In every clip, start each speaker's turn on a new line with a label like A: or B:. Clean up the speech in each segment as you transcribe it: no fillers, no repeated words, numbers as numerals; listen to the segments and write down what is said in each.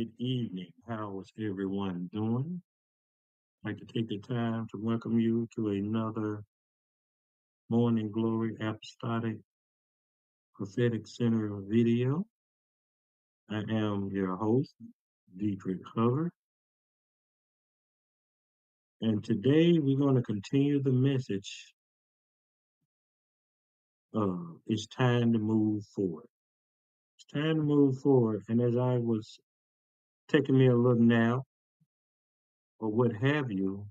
A: Good evening. How is everyone doing? I'd like to take the time to welcome you to another Morning Glory Apostolic Prophetic Center video. I am your host, Dietrich Hubbard, and today we're going to continue the message of it's time to move forward. It's time to move forward, and as I was taking me a little nap or what have you,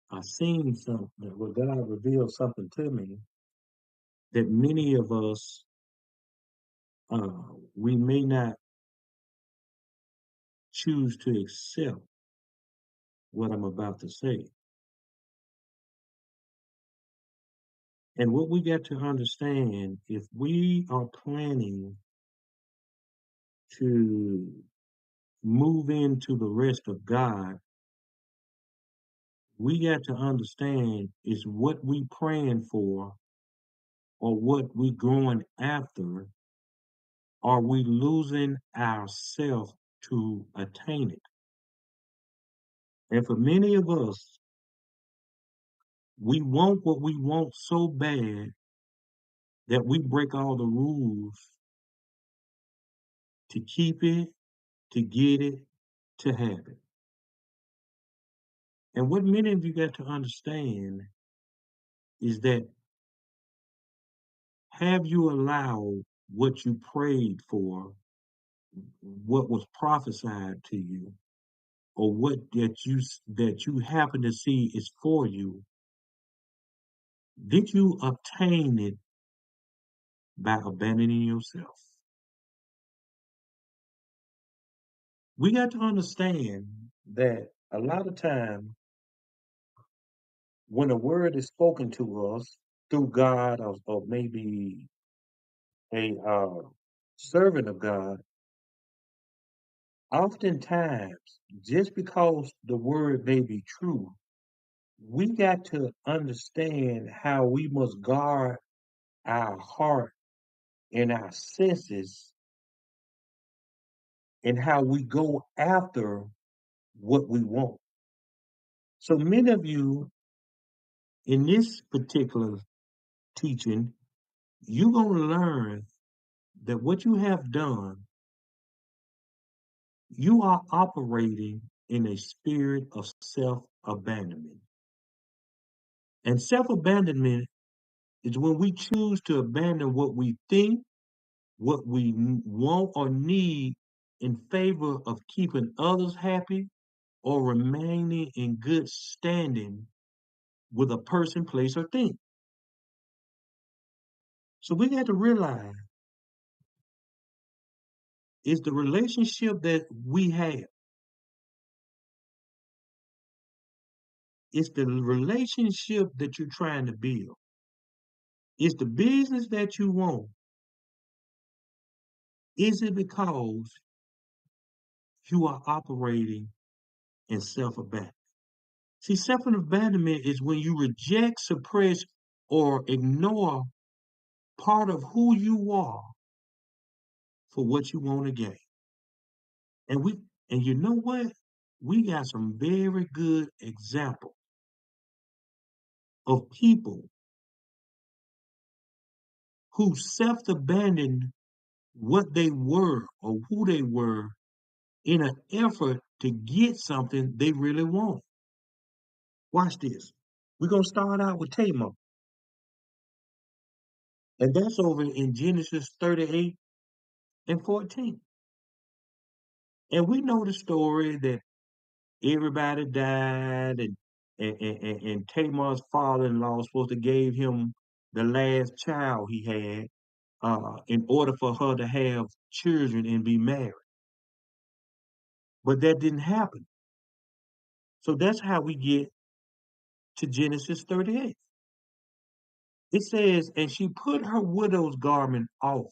A: I seen something, well, God revealed something to me that many of us we may not choose to accept what I'm about to say. And what we got to understand, if we are planning to move into the rest of God, we got to understand is what we praying for or what we going after, are we losing ourselves to attain it? And for many of us, we want what we want so bad that we break all the rules to keep it, to get it, to have it. And what many of you got to understand is that have you allowed what you prayed for, what was prophesied to you, or what that you happen to see is for you, did you obtain it by abandoning yourself? We got to understand that a lot of time when a word is spoken to us through God or maybe a servant of God, oftentimes, just because the word may be true, we got to understand how we must guard our heart and our senses and how we go after what we want. So many of you in this particular teaching, you're going to learn that what you have done, you are operating in a spirit of self-abandonment. And self-abandonment is when we choose to abandon what we think, what we want or need in favor of keeping others happy or remaining in good standing with a person, place, or thing. So we got to realize is the relationship that we have, it's the relationship that you're trying to build, it's the business that you want. Is it because you are operating in self-abandonment? See, self-abandonment is when you reject, suppress, or ignore part of who you are for what you want to gain. And you know what? We got some very good examples of people who self-abandoned what they were or who they were in an effort to get something they really want. Watch this. We're going to start out with Tamar. And that's over in Genesis 38 and 14. And we know the story that everybody died and Tamar's father-in-law was supposed to give him the last child he had in order for her to have children and be married. But that didn't happen. So that's how we get to Genesis 38. It says, and she put her widow's garment off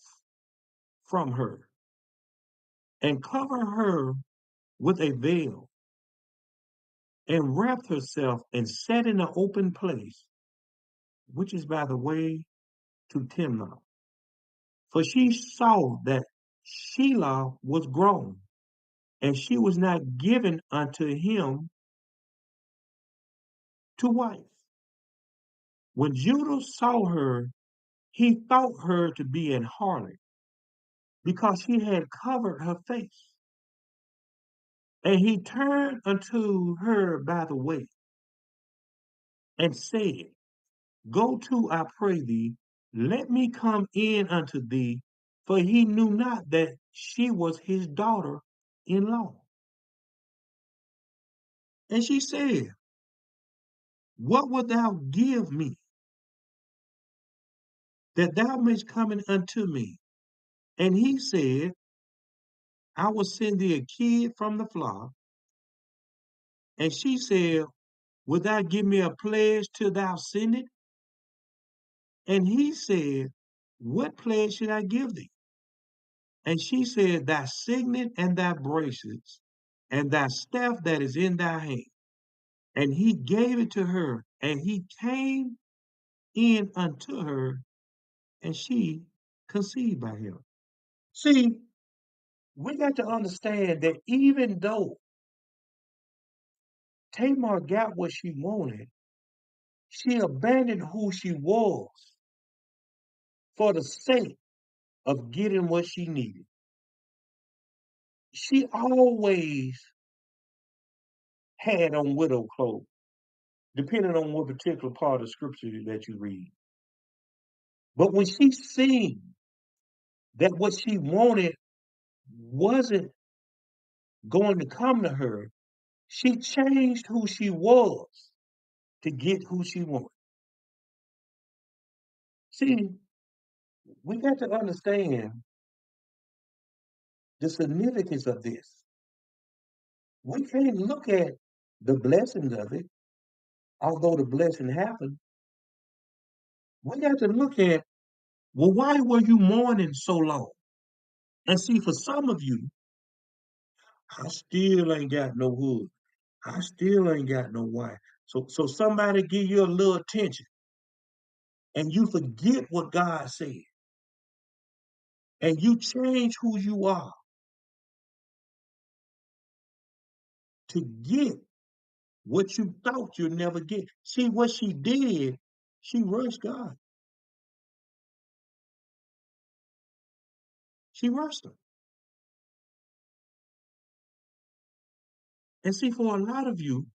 A: from her and covered her with a veil and wrapped herself and sat in an open place, which is by the way to Timnah. For she saw that Shelah was grown, and she was not given unto him to wife. When Judah saw her, he thought her to be an harlot, because she had covered her face. And he turned unto her by the way, and said, Go to, I pray thee, let me come in unto thee. For he knew not that she was his daughter in law. And she said, What wilt thou give me, that thou mayest come in unto me? And he said, I will send thee a kid from the flock. And she said, Wilt thou give me a pledge till thou send it? And he said, What pledge should I give thee? And she said, Thy signet and thy bracelets, and thy staff that is in thy hand. And he gave it to her, and he came in unto her, and she conceived by him. See, we got to understand that even though Tamar got what she wanted, she abandoned who she was for the sake of getting what she needed. She always had on widow clothes, depending on what particular part of scripture that you read. But when she seen that what she wanted wasn't going to come to her, she changed who she was to get who she wanted. See, we got to understand the significance of this. We can't look at the blessings of it, although the blessing happened. We got to look at, well, why were you mourning so long? And see, for some of you, I still ain't got no hood. I still ain't got no wife. So somebody give you a little attention, and you forget what God said, and you change who you are to get what you thought you'd never get. See, what she did, she rushed God. She rushed him. And see, for a lot of you,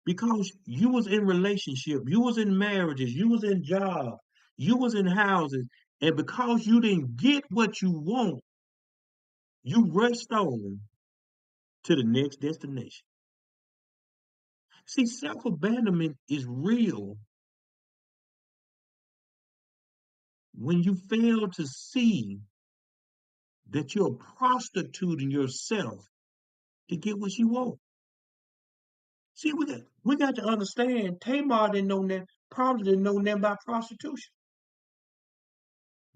A: because you was in relationship, you was in marriages, you was in jobs, you was in houses, and because you didn't get what you want, you rushed on to the next destination. See, self-abandonment is real when you fail to see that you're prostituting yourself to get what you want. See, we got to understand Tamar didn't know that, probably didn't know nothing about prostitution.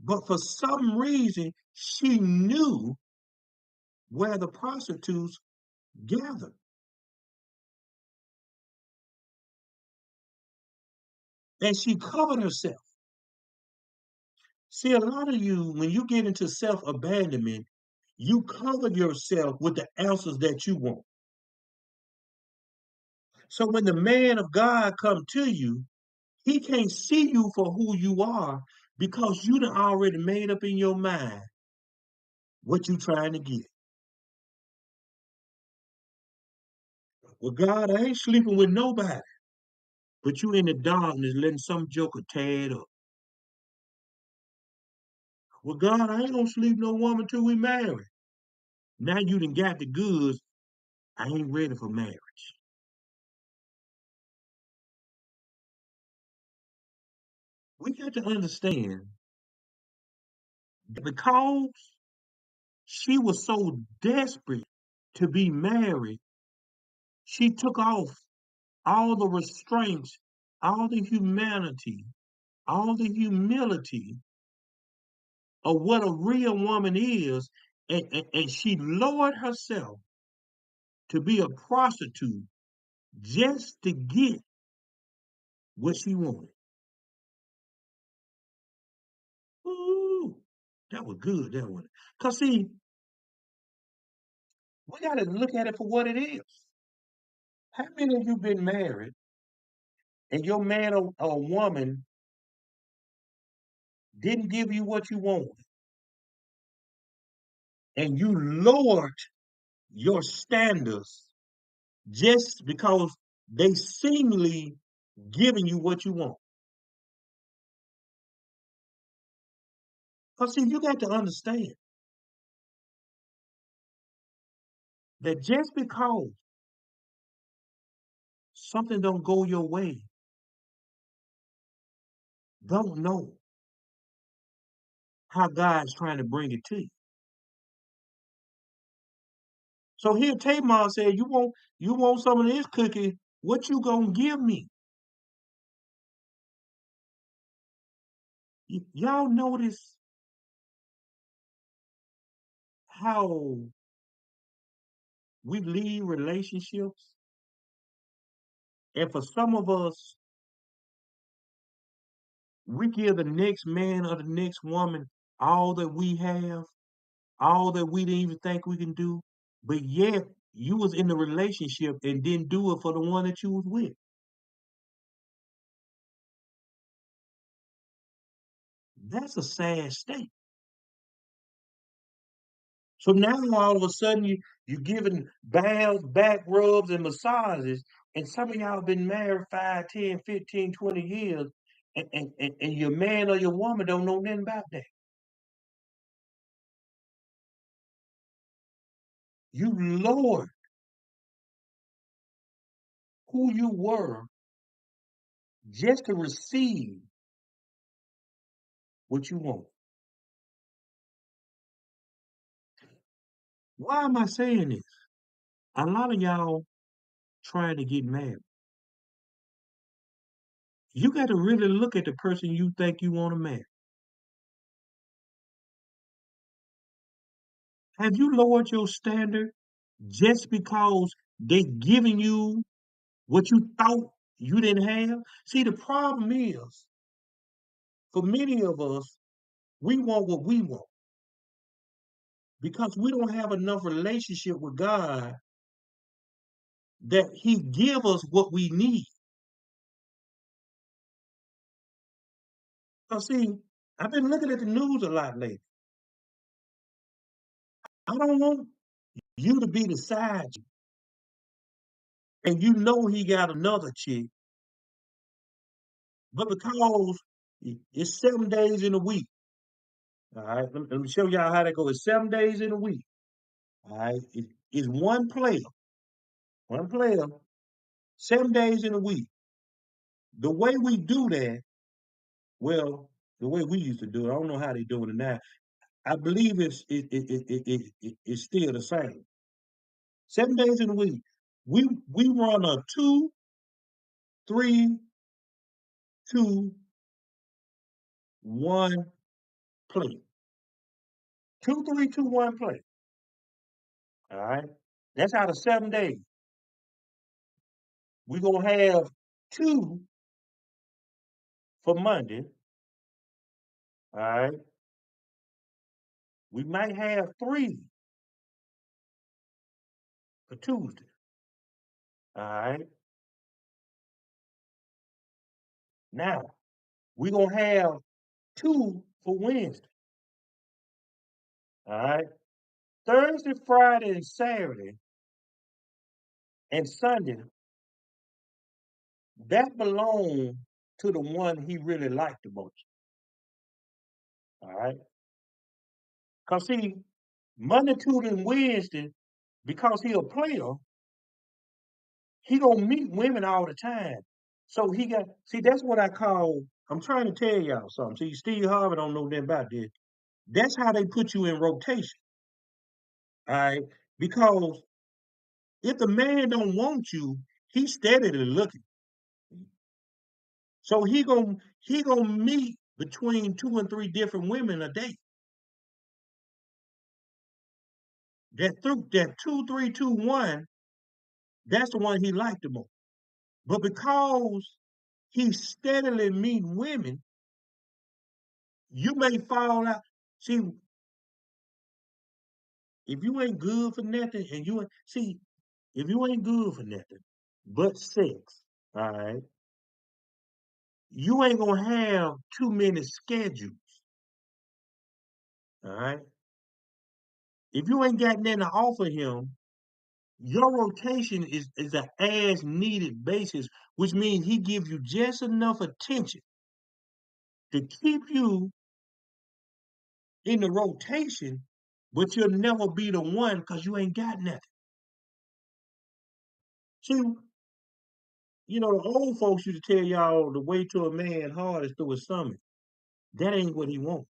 A: But for some reason, she knew where the prostitutes gathered. And she covered herself. See, a lot of you, when you get into self-abandonment, you cover yourself with the answers that you want. So when the man of God come to you, he can't see you for who you are because you done already made up in your mind what you trying to get. Well, God, I ain't sleeping with nobody, but you in the darkness letting some joker tear it up. Well, God, I ain't gonna sleep no woman till we marry. Now you done got the goods. I ain't ready for marriage. We got to understand that because she was so desperate to be married, she took off all the restraints, all the humanity, all the humility of what a real woman is, and she lowered herself to be a prostitute just to get what she wanted. Ooh. That was good, that one. Cause see, we gotta look at it for what it is. How many of you been married and your man or woman didn't give you what you wanted and you lowered your standards just because they seemingly giving you what you want? Cause see, you got to understand that just because something don't go your way, don't know how God's trying to bring it to you. So here Tamar said, you want some of this cookie, what you gonna give me? Y'all notice how we leave relationships? And for some of us, we give the next man or the next woman all that we have, all that we didn't even think we can do. But yet you was in the relationship and didn't do it for the one that you was with. That's a sad state. So now all of a sudden you giving baths, back rubs, and massages, and some of y'all been married 5, 10, 15, 20 years, and your man or your woman don't know nothing about that. You lowered who you were just to receive what you want. Why am I saying this? A lot of y'all trying to get married. You got to really look at the person you think you want to marry. Have you lowered your standard just because they giving you what you thought you didn't have? See, the problem is, for many of us, we want what we want because we don't have enough relationship with God that He give us what we need. Cause see, I've been looking at the news a lot lately. I don't want you to be the side chick, and you know he got another chick, but because it's 7 days in a week. All right, let me show y'all how that goes. It's 7 days in a week. All right, it's one player, 7 days in a week. The way we do that, well, the way we used to do it, I don't know how they're doing it now. I believe it's still the same. 7 days in a week. We run a 2, 3, 2, 1 play. 2, 3, 2, 1 play. All right. That's out of 7 days. We're gonna have two for Monday. All right. We might have three for Tuesday. All right. Now we're gonna have two for Wednesday. All right. Thursday, Friday, and Saturday and Sunday, that belongs to the one he really liked the most. All right. Cause see, Monday, Tuesday, and Wednesday, because he a player, he gonna meet women all the time. So he got see that's what I call. I'm trying to tell y'all something. See, Steve Harvey don't know nothing about this. That's how they put you in rotation. All right, because if the man don't want you, he's steadily looking. So he gonna meet between 2 and 3 different women a day. That through that 2, 3, 2, 1, that's the one he liked the most. But because he's steadily meeting women, you may fall out. See, if you ain't good for nothing and you ain't, see, if you ain't good for nothing but sex, all right, you ain't gonna have too many schedules, all right? If you ain't got nothing to offer him, your rotation is an as needed basis, which means he gives you just enough attention to keep you in the rotation, but you'll never be the one because you ain't got nothing. See, the old folks used to tell y'all the way to a man heart is through his stomach. That ain't what he wants.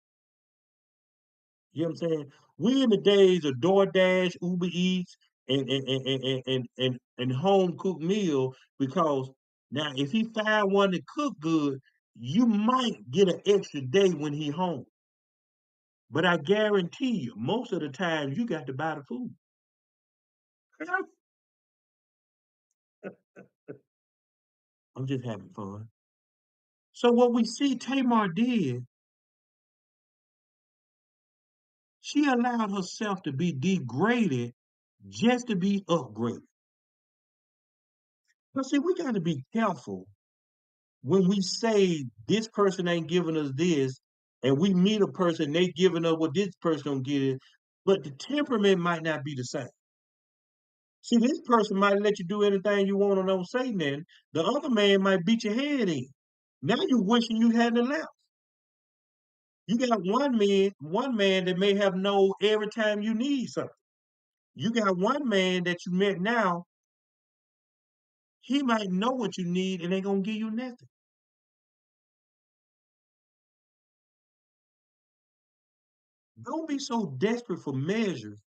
A: You know what I'm saying? We in the days of DoorDash, Uber Eats, and home cooked meal because now if he find one that cook good, you might get an extra day when he home. But I guarantee you, most of the time you got to buy the food. I'm just having fun. So what we see Tamar did, she allowed herself to be degraded just to be upgraded. But see, we got to be careful when we say this person ain't giving us this, and we meet a person, they giving us what this person don't get it, but the temperament might not be the same. See, this person might let you do anything you want and don't say nothing. The other man might beat your head in. Now you wishing you hadn't left. You got one man that may have know every time you need something. You got one man that you met now, he might know what you need and ain't gonna give you nothing. Don't be so desperate for marriage,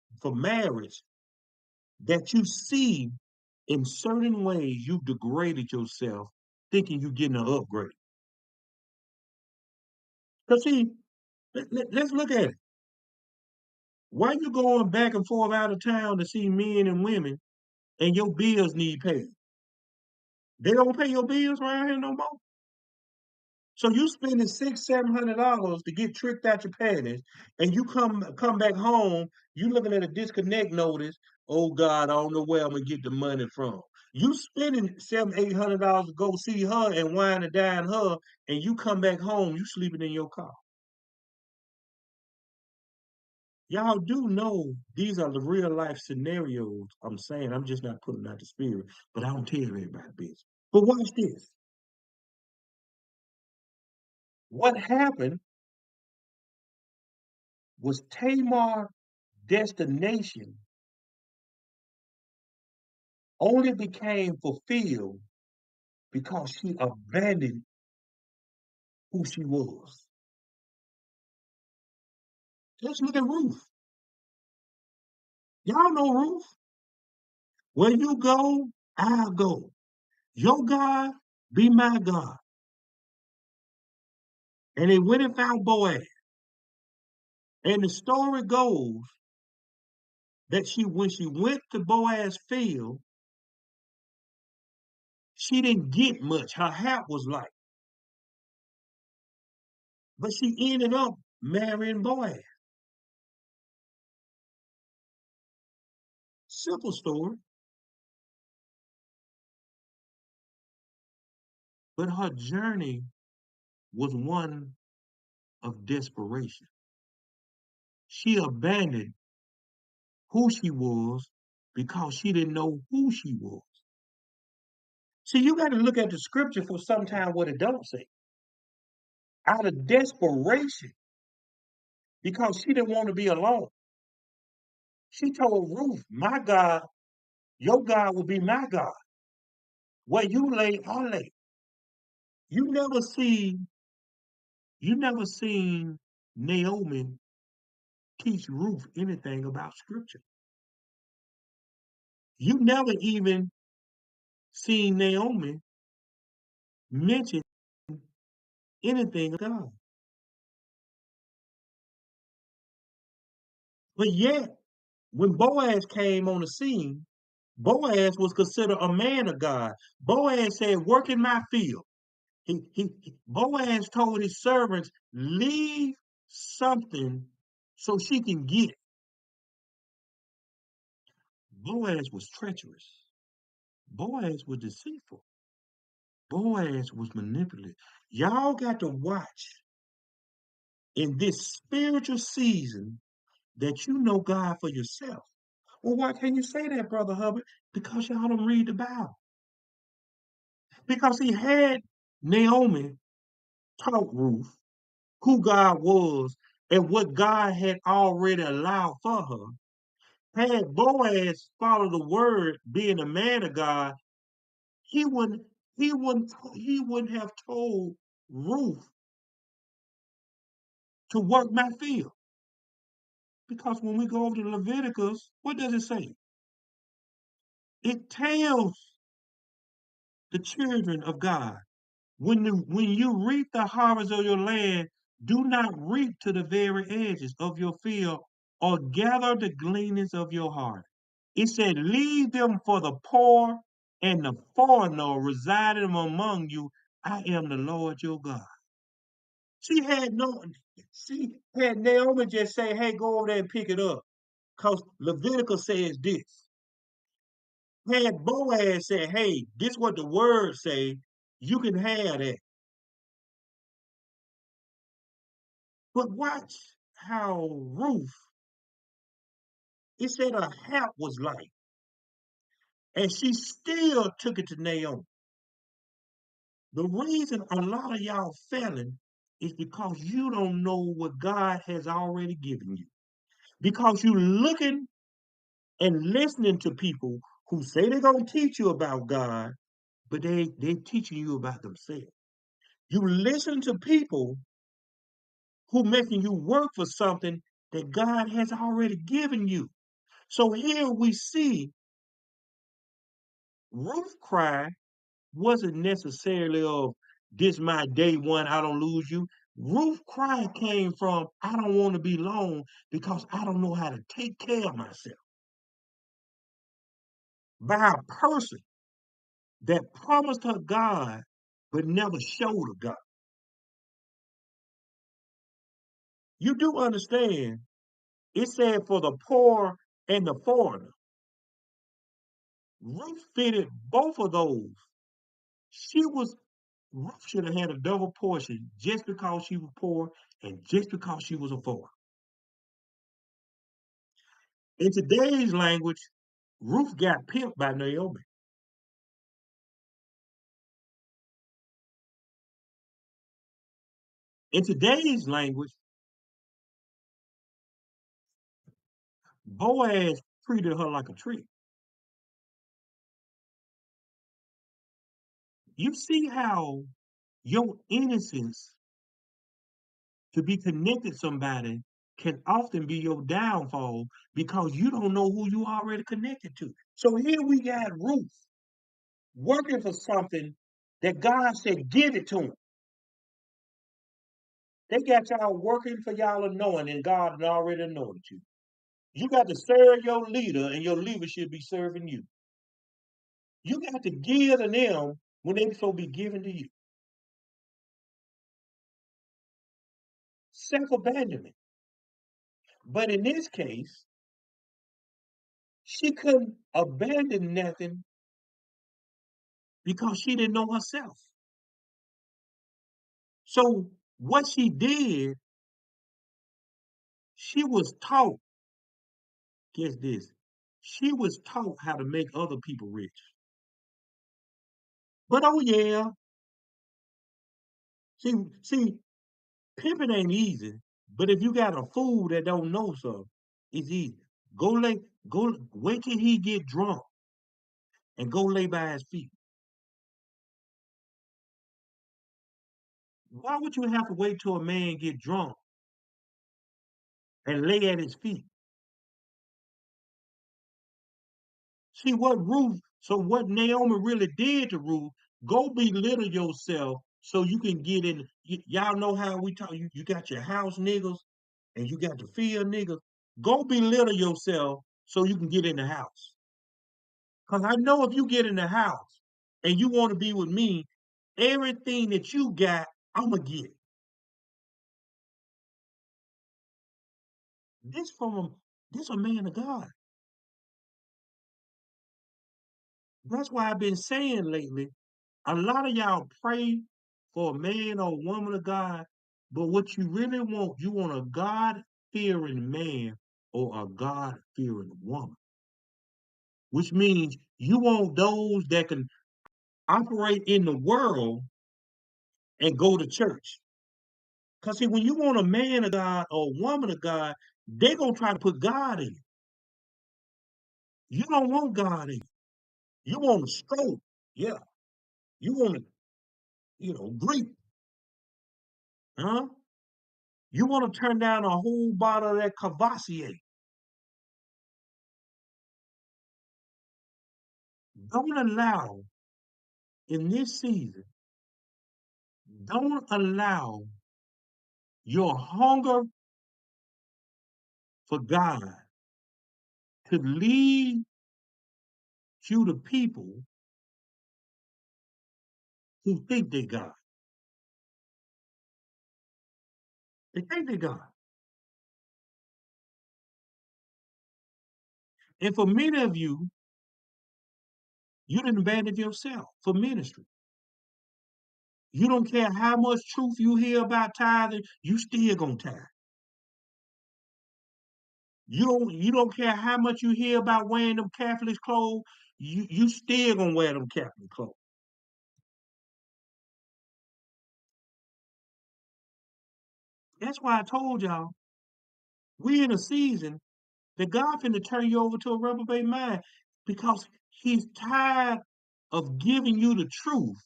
A: that you see in certain ways you've degraded yourself thinking you're getting an upgrade. Because see, let's look at it. Why you going back and forth out of town to see men and women and your bills need paid? They don't pay your bills around here no more. So you spending $600-700 to get tricked out your panties, and you come back home, you looking at a disconnect notice. Oh God, I don't know where I'm gonna get the money from. You spending $700-800 to go see her and wine and dine her, and you come back home, you sleeping in your car. Y'all do know these are the real life scenarios. I'm saying I'm just not putting out the spirit, but I don't tell everybody this. But watch this. What happened was Tamar destination only became fulfilled because she abandoned who she was. Let's look at Ruth. Y'all know Ruth. Where you go, I'll go. Your God be my God. And they went and found Boaz. And the story goes that when she went to Boaz's field, she didn't get much. Her hat was light. But she ended up marrying Boaz. Simple story. But her journey was one of desperation. She abandoned who she was because she didn't know who she was. See, you got to look at the scripture for sometimes what it don't say. Out of desperation, because she didn't want to be alone, she told Ruth, "My God, your God will be my God. Where you lay, I lay." You never see, you never seen Naomi teach Ruth anything about scripture. You never even seen Naomi mention anything of God. But yet, when Boaz came on the scene, Boaz was considered a man of God. Boaz said, "Work in my field." Boaz told his servants, "Leave something so she can get it. Boaz was treacherous. Boaz was deceitful. Boaz was manipulative. Y'all got to watch in this spiritual season that you know God for yourself. Well, why can't you say that, Brother Hubbard? Because y'all don't read the Bible. Because he had Naomi taught Ruth who God was and what God had already allowed for her. Had Boaz followed the word, being a man of God, he wouldn't have told Ruth to work my field. Because when we go over to Leviticus, what does it say? It tells the children of God, when you reap the harvest of your land, do not reap to the very edges of your field or gather the gleanings of your heart. It said, leave them for the poor and the foreigner residing among you. I am the Lord your God. She had no, she had Naomi just say, hey, go over there and pick it up. Because Leviticus says this. Had Boaz said, hey, this what the word say, you can have that. But watch how Ruth, it said her hat was light, and she still took it to Naomi. The reason a lot of y'all failing is because you don't know what God has already given you. Because you looking and listening to people who say they're gonna teach you about God, but they teaching you about themselves. You listen to people who making you work for something that God has already given you. So here we see Ruth cry wasn't necessarily of this my day one, I don't lose you. Ruth cry came from I don't want to be alone because I don't know how to take care of myself. By a person that promised her God but never showed her God. You do understand, it said for the poor and the foreigner. Ruth fitted both of those. She was Ruth should have had a double portion just because she was poor and just because she was a foreigner. In today's language, Ruth got pimped by Naomi. In today's language, Boaz treated her like a trick. You see how your innocence to be connected to somebody can often be your downfall because you don't know who you already connected to. So here we got Ruth working for something that God said, give it to him. They got y'all working for y'all knowing, and God had already anointed you. You got to serve your leader, and your leader should be serving you. You got to give to them when they supposed to be given to you. Self-abandonment. But in this case, she couldn't abandon nothing because she didn't know herself. So what she did, she was taught, guess this, she was taught how to make other people rich. But oh yeah, see, pimping ain't easy. But if you got a fool that don't know something, it's easy. Go wait till he get drunk and go lay by his feet. Why would you have to wait till a man get drunk and lay at his feet? See what Naomi really did to Ruth, go belittle yourself so you can get in. Y'all know how we talk. You got your house niggas and you got the field niggas. Go belittle yourself so you can get in the house. Because I know if you get in the house and you want to be with me, everything that you got, I'm going to get. This from a, this a man of God. That's why I've been saying lately, a lot of y'all pray for a man or woman of God, but what you want a God-fearing man or a God-fearing woman, which means you want those that can operate in the world and go to church. Because see, when you want a man of God or a woman of God, they're gonna try to put God in you. You don't want God in you. You want a stroke. Yeah. You want to, Greek, huh? You want to turn down a whole bottle of that Cavassier. Don't allow in this season, don't allow your hunger for God to lead you to people who think they God. They think they God. And for many of you, you didn't abandon yourself for ministry. You don't care how much truth you hear about tithing, you still gonna tithe. You don't care how much you hear about wearing them Catholic clothes, you still gonna wear them Catholic clothes. That's why I told y'all we in a season that God finna turn you over to a reprobate mind because He's tired of giving you the truth,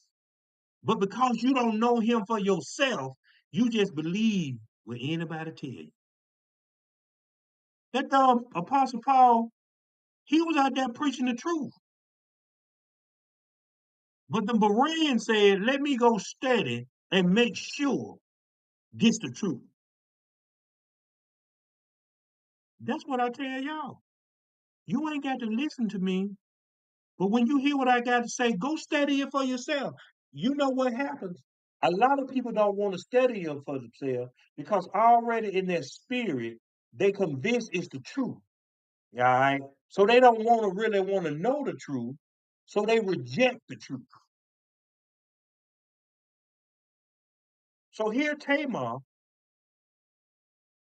A: but because you don't know Him for yourself, you just believe what anybody tell you. That Apostle Paul, he was out there preaching the truth, but the Bereans said, "Let me go study and make sure this the truth." That's what I tell y'all. You ain't got to listen to me, but when you hear what I got to say, go study it for yourself. You know what happens? A lot of people don't want to study it for themselves because already in their spirit, they convinced it's the truth. All right. So they don't really want to know the truth. So they reject the truth. So here Tamar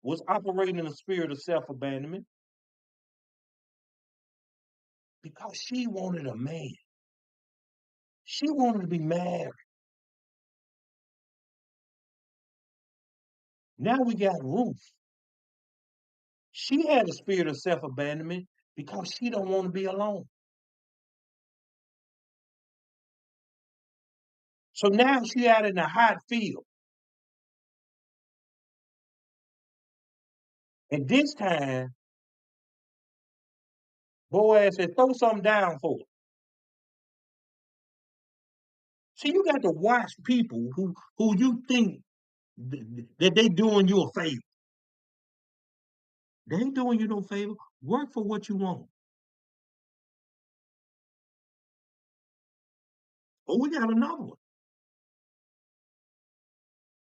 A: was operating in a spirit of self-abandonment because she wanted a man. She wanted to be married. Now we got Ruth. She had a spirit of self-abandonment because she don't want to be alone. So now she out in the hot field. And this time, Boaz said, throw something down for her. See, you got to watch people who you think that they doing you a favor. They ain't doing you no favor. Work for what you want. Oh, we got another one.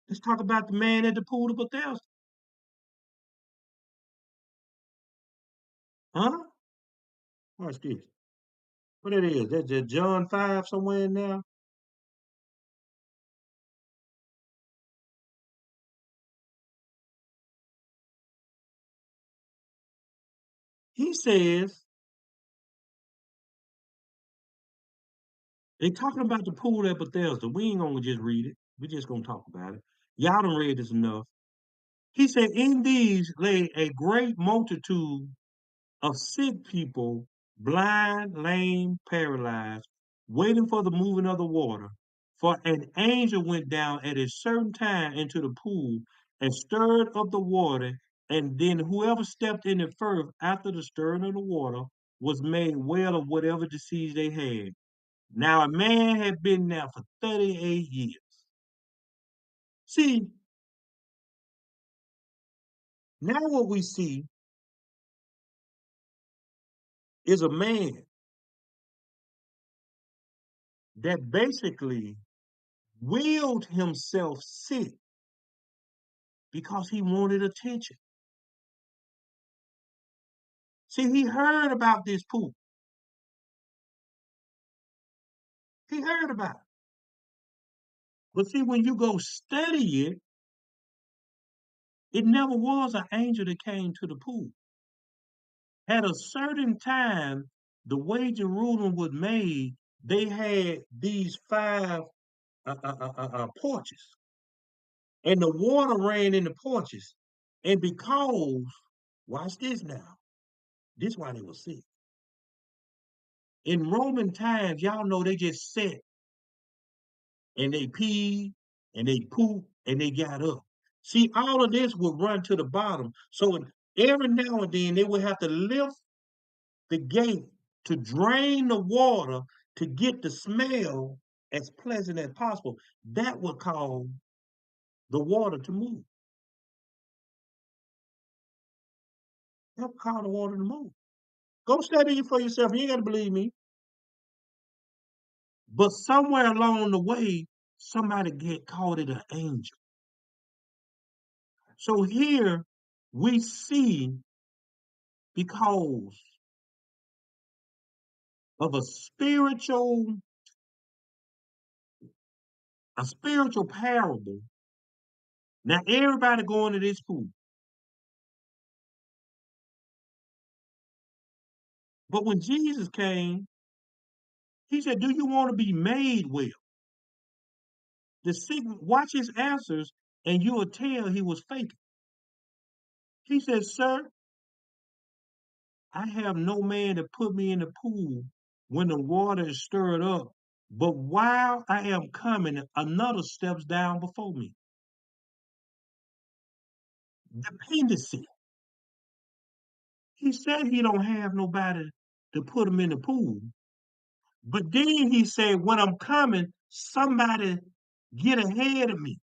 A: Let's talk about the man at the pool of Bethesda. Huh? Watch this. What it is? That's just John 5 somewhere in there. He says, they talking about the pool at Bethesda. We ain't gonna just read it. We just gonna talk about it. Y'all done read this enough. He said, in these lay a great multitude of sick people, blind, lame, paralyzed, waiting for the moving of the water. For an angel went down at a certain time into the pool and stirred up the water, and then whoever stepped in it first after the stirring of the water was made well of whatever disease they had. Now a man had been there for 38 years. See, now what we see is a man that basically willed himself sick because he wanted attention. See, he heard about this pool. He heard about it. But see, when you go study it, it never was an angel that came to the pool. At a certain time, the way Jerusalem was made, they had these five porches, and the water ran in the porches. And because, watch this now, this why they were sick. In Roman times, y'all know they just sat and they peed and they pooped and they got up. See, all of this would run to the bottom. So every now and then they would have to lift the gate to drain the water to get the smell as pleasant as possible. That would cause the water to move. That would cause the water to move. Go study it for yourself. You ain't got to believe me. But somewhere along the way, somebody get called it an angel. So here we see because of a spiritual parable. Now everybody going to this pool. But when Jesus came, he said, "Do you want to be made well?" The sick, watch his answers, and you will tell he was faking. He said, "Sir, I have no man to put me in the pool when the water is stirred up. But while I am coming, another steps down before me." Dependency. He said he don't have nobody to put him in the pool. But then he said, when I'm coming, somebody get ahead of me.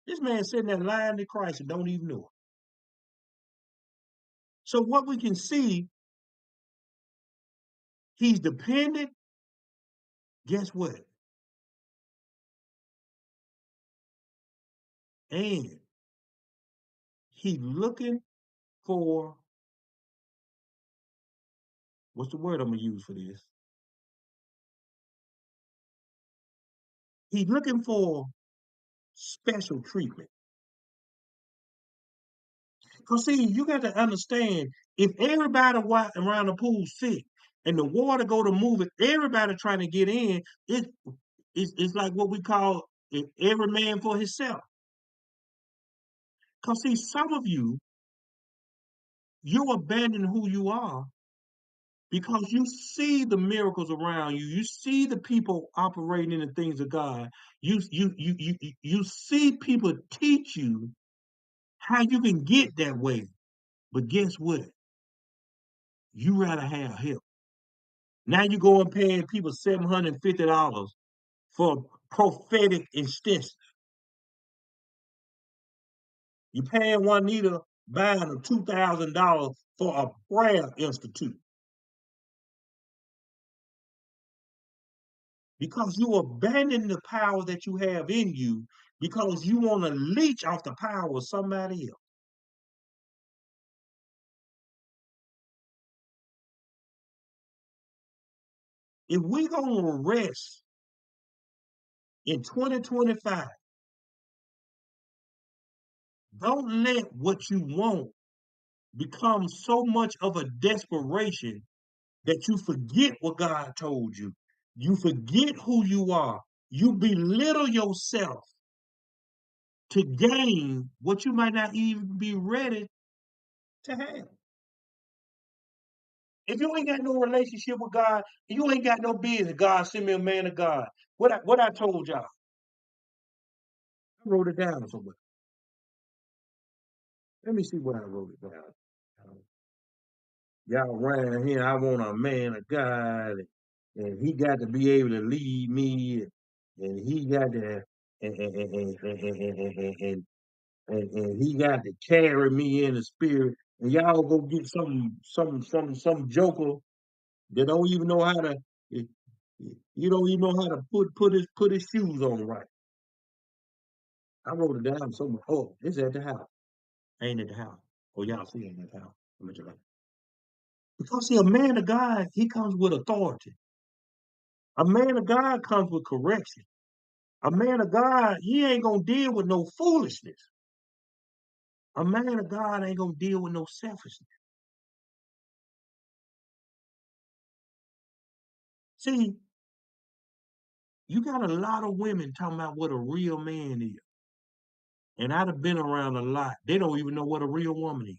A: This man sitting there lying to Christ and don't even know it. So what we can see, he's dependent. Guess what? And he looking for, what's the word I'm gonna use for this? He's looking for special treatment. Because see, you got to understand, if everybody around the pool sick and the water go to move it, everybody trying to get in, it's like what we call every man for himself. Because see, some of you abandon who you are because you see the miracles around you. You see the people operating in the things of God. You see people teach you how you can get that way. But guess what? You rather have help. Now you go and paying people $750 for prophetic extension. You paying Juanita buying a $2,000 for a prayer institute because you abandon the power that you have in you because you want to leech off the power of somebody else. If we're gonna rest in 2025, don't let what you want become so much of a desperation that you forget what God told you. You forget who you are. You belittle yourself to gain what you might not even be ready to have. If you ain't got no relationship with God, you ain't got no business. God send me a man of God. What I told y'all, I wrote it down somewhere. Let me see what I wrote it down. Y'all around here, I want a man of God, and he got to be able to lead me, and he got to, and he got to carry me in the spirit. And y'all go get some joker that don't even know how to. You don't even know how to put his shoes on right. I wrote it down somewhere. Oh, it's at the house. Ain't at the house. Oh, y'all see it at the house. Let me tell you. Because see, a man of God, he comes with authority. A man of God comes with correction. A man of God, he ain't gonna deal with no foolishness. A man of God ain't gonna deal with no selfishness. See, you got a lot of women talking about what a real man is. And I'd have been around a lot. They don't even know what a real woman is.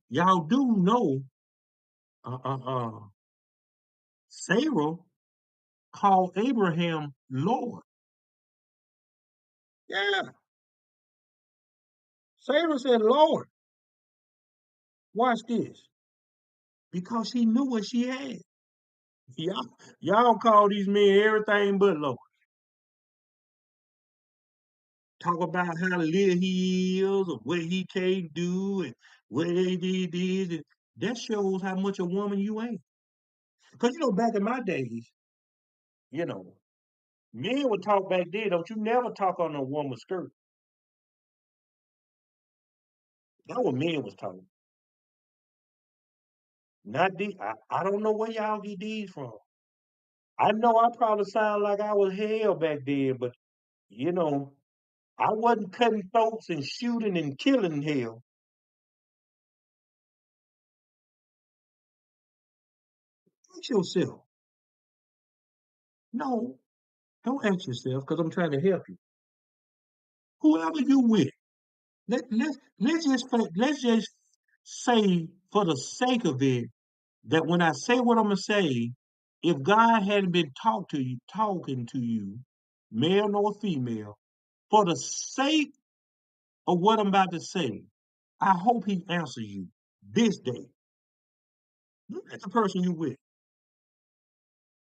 A: Y'all do know uh, uh, uh, Sarah called Abraham Lord. Yeah, Sarah said Lord. Watch this. Because she knew what she had. Y'all, y'all call these men everything but Lord. Talk about how little he is, or what he can't do, and what he did. And that shows how much a woman you ain't. Because back in my days, you know, men would talk back then. Don't you never talk on a woman's skirt. That what men was talking. Not these. I don't know where y'all get these from. I know I probably sound like I was hell back then, but you know, I wasn't cutting throats and shooting and killing hell. Ask yourself. No, don't ask yourself because I'm trying to help you. Whoever you with, let's just say for the sake of it that when I say what I'm gonna say, if God hadn't been talking to you, male nor female, for the sake of what I'm about to say, I hope He answers you this day. Look at the person you with.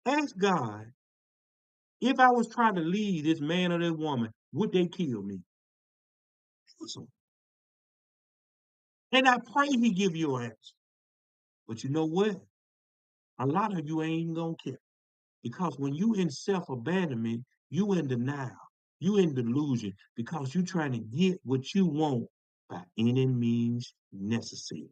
A: Ask God, if I was trying to lead this man or this woman, would they kill me? Answer. And I pray He give you an answer. But you know what? A lot of you ain't even gonna care. Because when you in self-abandonment, you in denial, you in delusion, because you trying to get what you want by any means necessary.